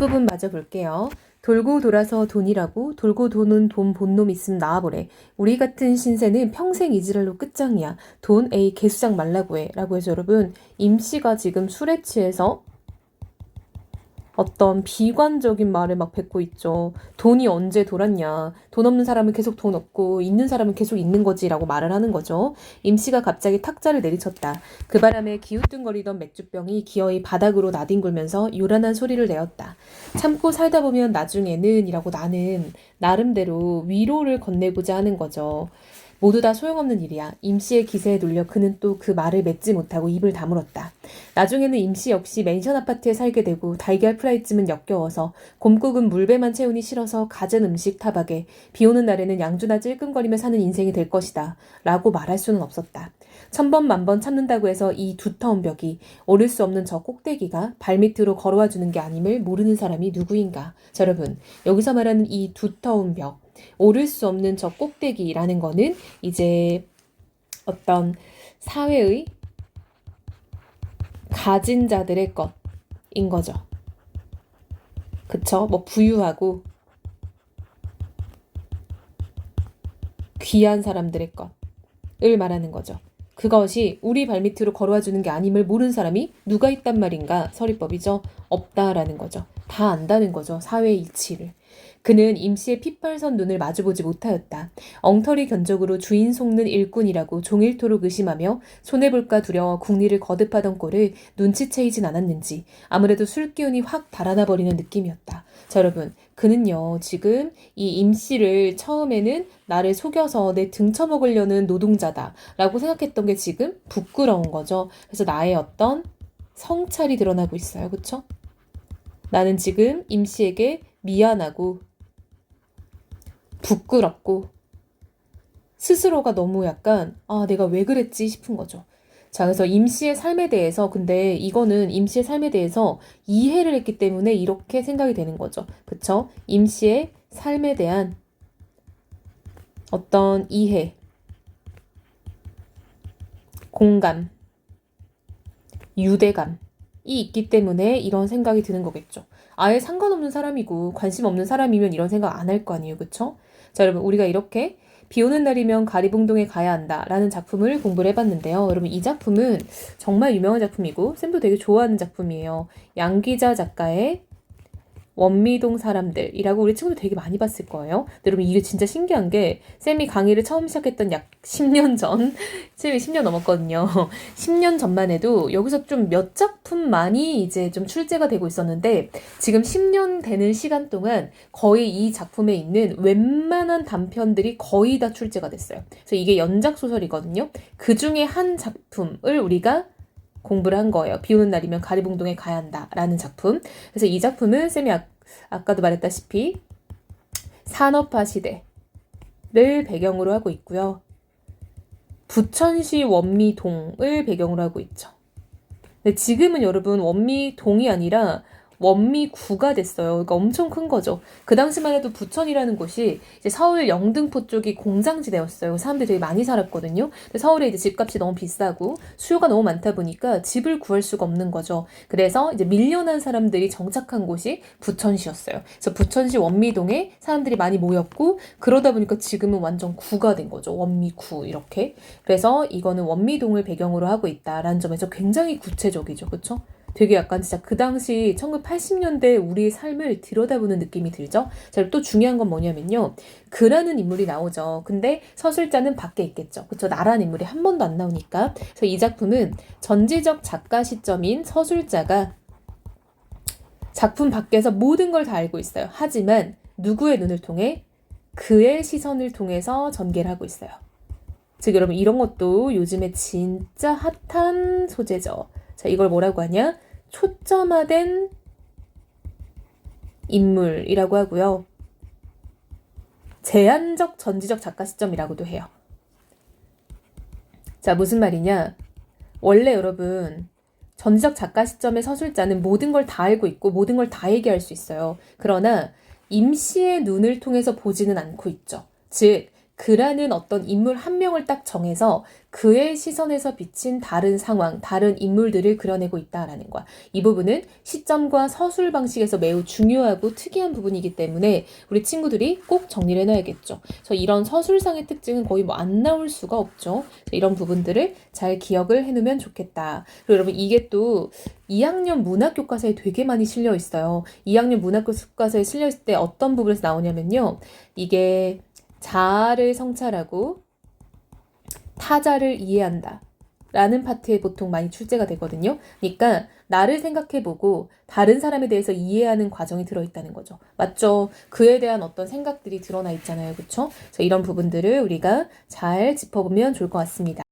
앞부분 마저 볼게요. 돌고 돌아서 돈이라고 돌고 도는 돈 본 놈 있음 나와보래. 우리 같은 신세는 평생 이지랄로 끝장이야. 돈 에이 개수작 말라고 해. 라고 해서 여러분 임씨가 지금 술에 취해서 어떤 비관적인 말을 막 뱉고 있죠. 돈이 언제 돌았냐. 돈 없는 사람은 계속 돈 없고 있는 사람은 계속 있는 거지라고 말을 하는 거죠. 임씨가 갑자기 탁자를 내리쳤다. 그 바람에 기우뚱거리던 맥주병이 기어이 바닥으로 나뒹굴면서 요란한 소리를 내었다. 참고 살다 보면 나중에는 이라고 나는 나름대로 위로를 건네고자 하는 거죠. 모두 다 소용없는 일이야. 임씨의 기세에 눌려 그는 또 그 말을 맺지 못하고 입을 다물었다. 나중에는 임씨 역시 맨션 아파트에 살게 되고 달걀 프라이쯤은 역겨워서 곰국은 물배만 채우니 싫어서 갖은 음식 타박에 비오는 날에는 양주나 찔끔거리며 사는 인생이 될 것이다. 라고 말할 수는 없었다. 천번 만번 참는다고 해서 이 두터운 벽이 오를 수 없는 저 꼭대기가 발밑으로 걸어와 주는 게 아님을 모르는 사람이 누구인가. 자, 여러분 여기서 말하는 이 두터운 벽 오를 수 없는 저 꼭대기라는 거는 이제 어떤 사회의 가진 자들의 것인 거죠. 그쵸? 뭐 부유하고 귀한 사람들의 것을 말하는 거죠. 그것이 우리 발밑으로 걸어와 주는 게 아님을 모르는 사람이 누가 있단 말인가? 서리법이죠. 없다라는 거죠. 다 안다는 거죠. 사회의 이치를. 그는 임씨의 핏발선 눈을 마주보지 못하였다. 엉터리 견적으로 주인 속는 일꾼이라고 종일토록 의심하며 손해볼까 두려워 국리를 거듭하던 꼴을 눈치채이진 않았는지 아무래도 술기운이 확 달아나 버리는 느낌이었다. 자, 여러분 그는요 지금 이 임씨를 처음에는 나를 속여서 내 등쳐먹으려는 노동자다 라고 생각했던 게 지금 부끄러운 거죠. 그래서 나의 어떤 성찰이 드러나고 있어요. 그쵸? 나는 지금 임씨에게 미안하고 부끄럽고 스스로가 너무 약간 내가 왜 그랬지 싶은 거죠. 자, 그래서 임씨의 삶에 대해서 근데 이거는 임씨의 삶에 대해서 이해를 했기 때문에 이렇게 생각이 되는 거죠. 그쵸? 임씨의 삶에 대한 어떤 이해, 공감, 유대감이 있기 때문에 이런 생각이 드는 거겠죠. 아예 상관없는 사람이고 관심 없는 사람이면 이런 생각 안 할 거 아니에요. 그쵸? 자, 여러분 우리가 이렇게 비 오는 날이면 가리봉동에 가야 한다 라는 작품을 공부를 해봤는데요. 여러분 이 작품은 정말 유명한 작품이고 쌤도 되게 좋아하는 작품이에요. 양기자 작가의 원미동 사람들이라고 우리 친구들 되게 많이 봤을 거예요. 근데 여러분 이게 진짜 신기한 게 쌤이 강의를 처음 시작했던 약 10년 전 쌤이 10년 넘었거든요. 10년 전만 해도 여기서 좀 몇 작품만이 이제 좀 출제가 되고 있었는데 지금 10년 되는 시간 동안 거의 이 작품에 있는 웬만한 단편들이 거의 다 출제가 됐어요. 그래서 이게 연작 소설이거든요. 그 중에 한 작품을 우리가 공부를 한 거예요. 비 오는 날이면 가리봉동에 가야 한다라는 작품. 그래서 이 작품은 쌤이 아까도 말했다시피 산업화 시대를 배경으로 하고 있고요. 부천시 원미동을 배경으로 하고 있죠. 근데 지금은 여러분 원미동이 아니라 원미구가 됐어요. 그러니까 엄청 큰 거죠. 그 당시만 해도 부천이라는 곳이 이제 서울 영등포 쪽이 공장지대였어요. 사람들이 되게 많이 살았거든요. 근데 서울에 이제 집값이 너무 비싸고 수요가 너무 많다 보니까 집을 구할 수가 없는 거죠. 그래서 이제 밀려난 사람들이 정착한 곳이 부천시였어요. 그래서 부천시 원미동에 사람들이 많이 모였고 그러다 보니까 지금은 완전 구가 된 거죠. 원미구 이렇게. 그래서 이거는 원미동을 배경으로 하고 있다라는 점에서 굉장히 구체적이죠. 그렇죠? 되게 약간 진짜 그 당시 1980년대 우리의 삶을 들여다보는 느낌이 들죠. 자, 또 중요한 건 뭐냐면요. 그라는 인물이 나오죠. 근데 서술자는 밖에 있겠죠. 그쵸? 나라는 인물이 한 번도 안 나오니까. 그래서 이 작품은 전지적 작가 시점인 서술자가 작품 밖에서 모든 걸 다 알고 있어요. 하지만 누구의 눈을 통해? 그의 시선을 통해서 전개를 하고 있어요. 즉 여러분 이런 것도 요즘에 진짜 핫한 소재죠. 자, 이걸 뭐라고 하냐? 초점화된 인물이라고 하고요. 제한적 전지적 작가 시점이라고도 해요. 자, 무슨 말이냐? 원래 여러분 전지적 작가 시점의 서술자는 모든 걸 다 알고 있고 모든 걸 다 얘기할 수 있어요. 그러나 임씨의 눈을 통해서 보지는 않고 있죠. 즉 그라는 어떤 인물 한 명을 딱 정해서 그의 시선에서 비친 다른 상황, 다른 인물들을 그려내고 있다라는 거야. 이 부분은 시점과 서술 방식에서 매우 중요하고 특이한 부분이기 때문에 우리 친구들이 꼭 정리를 해놔야겠죠. 그래서 이런 서술상의 특징은 거의 뭐 안 나올 수가 없죠. 이런 부분들을 잘 기억을 해놓으면 좋겠다. 그리고 여러분 이게 또 2학년 문학교과서에 되게 많이 실려 있어요. 2학년 문학교과서에 실려 있을 때 어떤 부분에서 나오냐면요. 이게 자아를 성찰하고 타자를 이해한다 라는 파트에 보통 많이 출제가 되거든요. 그러니까 나를 생각해보고 다른 사람에 대해서 이해하는 과정이 들어있다는 거죠. 맞죠? 그에 대한 어떤 생각들이 드러나 있잖아요. 그렇죠? 이런 부분들을 우리가 잘 짚어보면 좋을 것 같습니다.